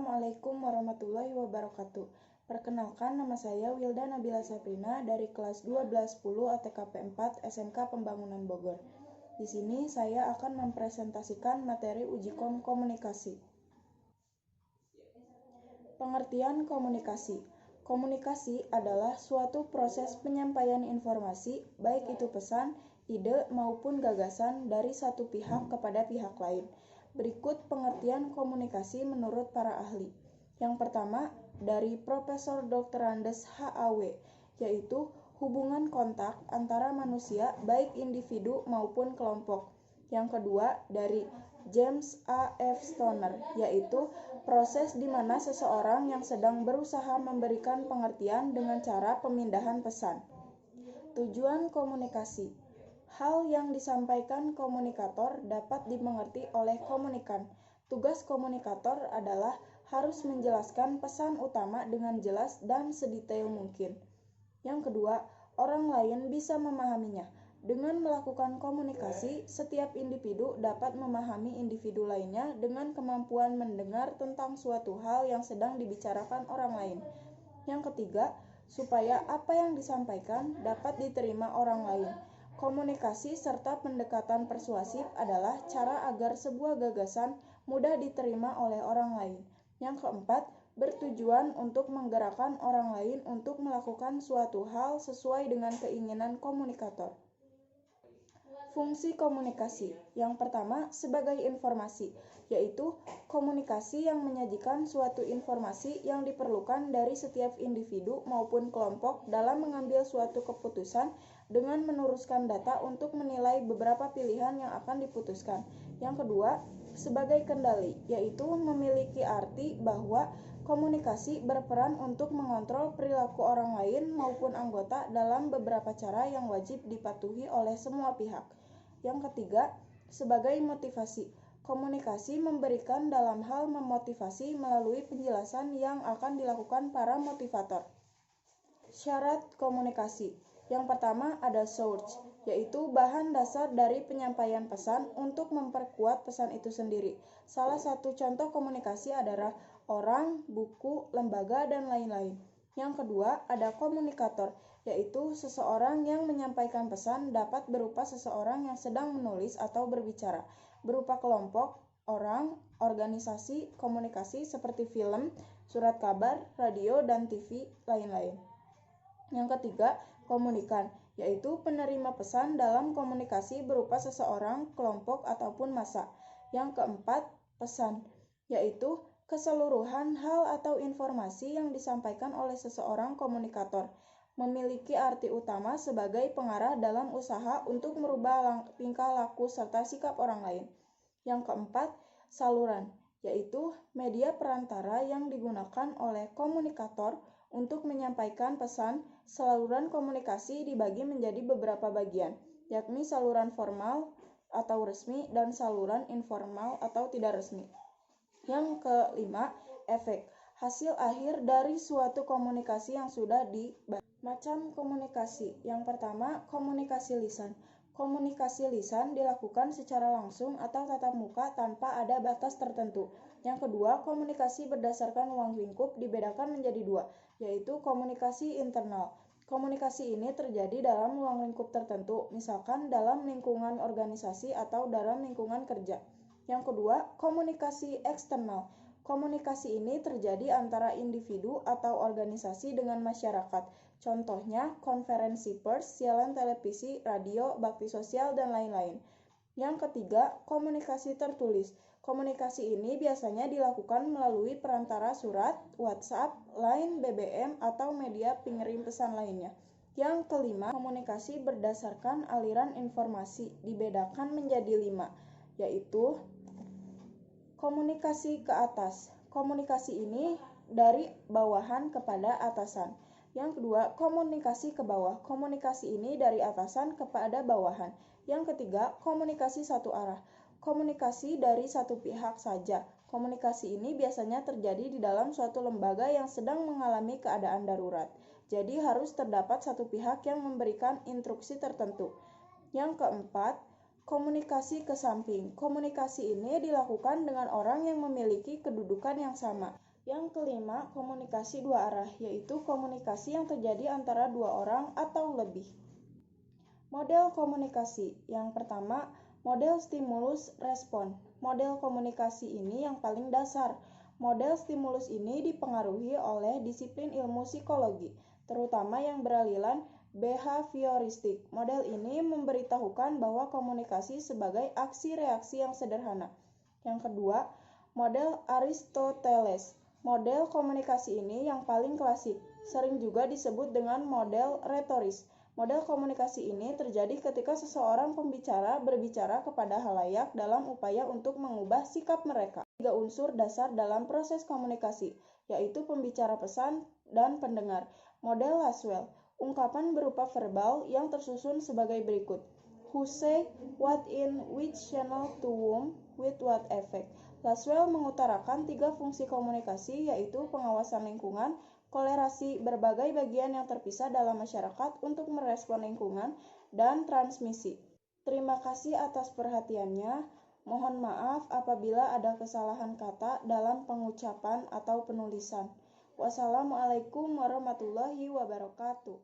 Assalamualaikum warahmatullahi wabarakatuh. Perkenalkan, nama saya Wilda Nabila Sabrina dari kelas 1210 ATKP 4 SMK Pembangunan Bogor. Di sini saya akan mempresentasikan materi uji komunikasi. Pengertian komunikasi. Komunikasi adalah suatu proses penyampaian informasi, baik itu pesan, ide, maupun gagasan dari satu pihak kepada pihak lain. Berikut pengertian komunikasi menurut para ahli. Yang pertama, dari Profesor Dr. Andes H.A.W., yaitu hubungan kontak antara manusia baik individu maupun kelompok. Yang kedua, dari James A.F. Stoner, yaitu proses di mana seseorang yang sedang berusaha memberikan pengertian dengan cara pemindahan pesan. Tujuan komunikasi. Hal yang disampaikan komunikator dapat dimengerti oleh komunikan. Tugas komunikator adalah harus menjelaskan pesan utama dengan jelas dan sedetail mungkin. Yang kedua, orang lain bisa memahaminya. Dengan melakukan komunikasi, setiap individu dapat memahami individu lainnya dengan kemampuan mendengar tentang suatu hal yang sedang dibicarakan orang lain. Yang ketiga, supaya apa yang disampaikan dapat diterima orang lain. Komunikasi serta pendekatan persuasif adalah cara agar sebuah gagasan mudah diterima oleh orang lain. Yang keempat, bertujuan untuk menggerakkan orang lain untuk melakukan suatu hal sesuai dengan keinginan komunikator. Fungsi komunikasi. Yang pertama, sebagai informasi, yaitu komunikasi yang menyajikan suatu informasi yang diperlukan dari setiap individu maupun kelompok dalam mengambil suatu keputusan dengan meneruskan data untuk menilai beberapa pilihan yang akan diputuskan. Yang kedua, sebagai kendali, yaitu memiliki arti bahwa komunikasi berperan untuk mengontrol perilaku orang lain maupun anggota dalam beberapa cara yang wajib dipatuhi oleh semua pihak. Yang ketiga, sebagai motivasi. Komunikasi memberikan dalam hal memotivasi melalui penjelasan yang akan dilakukan para motivator. Syarat komunikasi. Yang pertama ada source, yaitu bahan dasar dari penyampaian pesan untuk memperkuat pesan itu sendiri. Salah satu contoh komunikasi adalah orang, buku, lembaga, dan lain-lain. Yang kedua ada komunikator, yaitu seseorang yang menyampaikan pesan dapat berupa seseorang yang sedang menulis atau berbicara, berupa kelompok, orang, organisasi, komunikasi seperti film, surat kabar, radio, dan TV, lain-lain. Yang ketiga, komunikan, yaitu penerima pesan dalam komunikasi berupa seseorang, kelompok, ataupun massa. Yang keempat, pesan, yaitu keseluruhan hal atau informasi yang disampaikan oleh seseorang komunikator, memiliki arti utama sebagai pengarah dalam usaha untuk merubah tingkah laku serta sikap orang lain. Yang keempat, saluran, yaitu media perantara yang digunakan oleh komunikator untuk menyampaikan pesan. Saluran komunikasi dibagi menjadi beberapa bagian, yakni saluran formal atau resmi dan saluran informal atau tidak resmi. Yang kelima, efek, hasil akhir dari suatu komunikasi yang sudah dibahas. Macam komunikasi. Yang pertama, komunikasi lisan. Komunikasi lisan dilakukan secara langsung atau tatap muka tanpa ada batas tertentu. Yang kedua, komunikasi berdasarkan ruang lingkup dibedakan menjadi dua, yaitu komunikasi internal. Komunikasi ini terjadi dalam ruang lingkup tertentu, misalkan dalam lingkungan organisasi atau dalam lingkungan kerja. Yang kedua, komunikasi eksternal. Komunikasi ini terjadi antara individu atau organisasi dengan masyarakat. Contohnya, konferensi pers, siaran televisi, radio, bakti sosial, dan lain-lain. Yang ketiga, komunikasi tertulis. Komunikasi ini biasanya dilakukan melalui perantara surat, WhatsApp, Line, BBM, atau media pengirim pesan lainnya. Yang kelima, komunikasi berdasarkan aliran informasi dibedakan menjadi 5, yaitu komunikasi ke atas. Komunikasi ini dari bawahan kepada atasan. Yang kedua, komunikasi ke bawah. Komunikasi ini dari atasan kepada bawahan. Yang ketiga, komunikasi satu arah. Komunikasi dari satu pihak saja. Komunikasi ini biasanya terjadi di dalam suatu lembaga yang sedang mengalami keadaan darurat. Jadi harus terdapat satu pihak yang memberikan instruksi tertentu. Yang keempat, komunikasi ke samping. Komunikasi ini dilakukan dengan orang yang memiliki kedudukan yang sama. Yang kelima, komunikasi dua arah, yaitu komunikasi yang terjadi antara dua orang atau lebih. Model komunikasi. Yang pertama, model stimulus-respon. Model komunikasi ini yang paling dasar. Model stimulus ini dipengaruhi oleh disiplin ilmu psikologi, terutama yang beraliran behavioristik. Model ini memberitahukan bahwa komunikasi sebagai aksi-reaksi yang sederhana. Yang kedua, model Aristoteles. Model komunikasi ini yang paling klasik, sering juga disebut dengan model retoris. Model komunikasi ini terjadi ketika seseorang pembicara berbicara kepada halayak dalam upaya untuk mengubah sikap mereka. 3 unsur dasar dalam proses komunikasi, yaitu pembicara, pesan, dan pendengar. Model Laswell, ungkapan berupa verbal yang tersusun sebagai berikut. Who say, what in, which channel, to whom, with what effect. Laswell mengutarakan 3 fungsi komunikasi, yaitu pengawasan lingkungan, kolerasi berbagai bagian yang terpisah dalam masyarakat untuk merespon lingkungan, dan transmisi. Terima kasih atas perhatiannya. Mohon maaf apabila ada kesalahan kata dalam pengucapan atau penulisan. Wassalamualaikum warahmatullahi wabarakatuh.